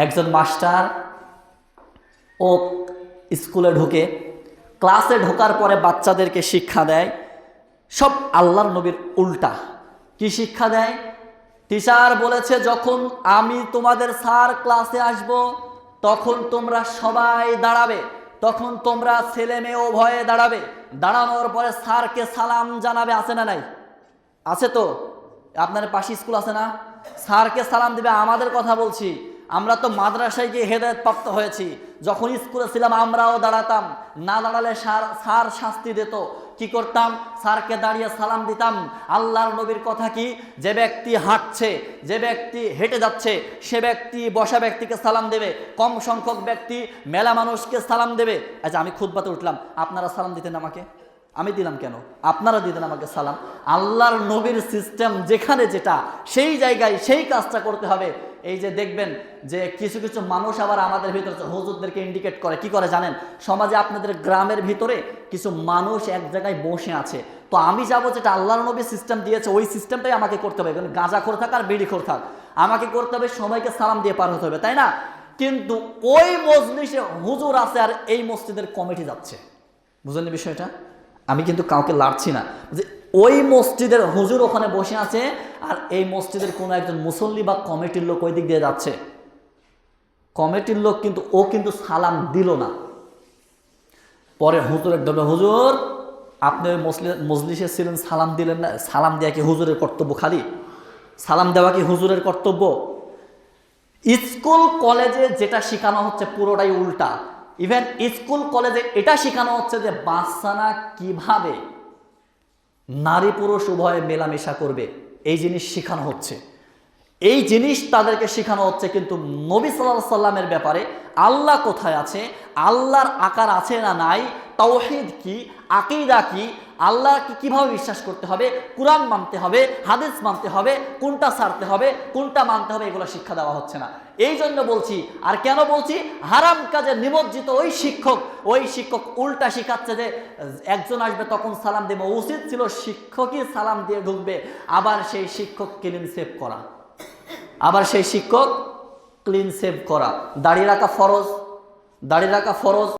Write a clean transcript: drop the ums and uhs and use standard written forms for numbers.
একজন মাস্টার ও স্কুলে ঢুকে, ক্লাসে ঢোকার পরে বাচ্চাদেরকে শিক্ষা দেয় সব আল্লাহর নবীর উল্টা। কি শিক্ষা দেয়? টিচার বলেছে, যখন আমি তোমাদের স্যার ক্লাসে আসব তখন তোমরা সবাই দাঁড়াবে, তখন তোমরা ছেলে মেয়ে উভয়ে দাঁড়াবে, দাঁড়ানোর পরে স্যারকে সালাম জানাবে। আছে না নাই? আছে তো? আপনার পাশে স্কুল আছে না? স্যারকে সালাম দিবে। আমাদের কথা বলছি, আমরা তো মাদ্রাসায় গিয়ে হেদায়েত প্রাপ্ত হয়েছি। যখন স্কুলে ছিলাম আমরাও দাঁড়াতাম, না দাঁড়ালে স্যার শাস্তি দিত। কি করতাম? স্যারকে দাঁড়িয়ে সালাম দিতাম। আল্লাহর নবীর কথা কি? যে ব্যক্তি হাঁটছে, যে ব্যক্তি হেঁটে যাচ্ছে, সে ব্যক্তি বসা ব্যক্তিকে সালাম দেবে, কম সংখ্যক ব্যক্তি মেলা মানুষকে সালাম দেবে। আচ্ছা, আমি খুতবাতে উঠলাম, আপনারা সালাম দিতেন আমাকে? আমি দিলাম কেন? আপনারা দিতেন আমাকে সালাম। আল্লাহর নবীর সিস্টেম যেখানে যেটা, সেই জায়গায় সেই কাজটা করতে হবে। এই যে দেখবেন যে কিছু কিছু মানুষ আবার আমাদের ভিতরে হুজুরদেরকে ইন্ডিকেট করে। কি করে জানেন? সমাজে আপনাদের গ্রামের ভিতরে কিছু মানুষ এক জায়গায় বসে আছে, তো আমি যাবো যেটা আল্লাহর নবী সিস্টেম দিয়েছে ওই সিস্টেমটাই আমাকে করতে হবে। গাঁজাখোর থাক আর বিড়িখোর থাক, আমাকে করতে হবে সবাইকে সালাম দিয়ে পার হতে হবে, তাই না? কিন্তু ওই মজলিসে হুজুর আছে আর এই মসজিদের কমিটি যাচ্ছে। বুঝলেন বিষয়টা? আমি কিন্তু কাউকে লাড়ছি না, যে ওই মসজিদের হুজুর ওখানে বসে আছে আর এই মসজিদের কোনো একজন মুসল্লি বা কমিটির লোক ওই দিক দিয়ে যাচ্ছে। কমিটির লোক কিন্তু ও কিন্তু সালাম দিল না। পরে হুজুরের ডবে, হুজুর আপনি ওই মজলিসে ছিলেন, সালাম দিলেন না। সালাম দেওয়া কি হুজুরের কর্তব্য? খালি সালাম দেওয়া কি হুজুরের কর্তব্য? স্কুল কলেজে যেটা শেখানো হচ্ছে পুরোটাই উল্টা। ইভেন স্কুল কলেজে এটা শেখানো হচ্ছে যে বাচ্চারা কিভাবে নারী পুরুষ উভয়ে মেলামেশা করবে, এই জিনিস শেখানো হচ্ছে। এই জিনিস তাদেরকে শেখানো হচ্ছে, কিন্তু নবী সাল্লাল্লাহু আলাইহি সাল্লামের ব্যাপারে আল্লাহ কোথায় আছে, আল্লাহর আকার আছে না নাই, তাওহীদ কি, আকীদা কি, আল্লাহকে কিভাবে বিশ্বাস করতে হবে, কুরআন মানতে হবে, হাদিস মানতে হবে, কোনটা ছাড়তে হবে, কোনটা মানতে হবে, এগুলো শিক্ষা দেওয়া হচ্ছে না। এই জন্য বলছি। আর কেন বলছি? হারাম কাজে নিমজ্জিত ওই শিক্ষক উল্টা শিখাচ্ছে যে একজন আসবে তখন সালাম দেবে। উচিত ছিল শিক্ষকই সালাম দিয়ে ঢুকবে, আবার সেই শিক্ষক ক্লিন সেভ করা। দাড়ি রাখা ফরজ,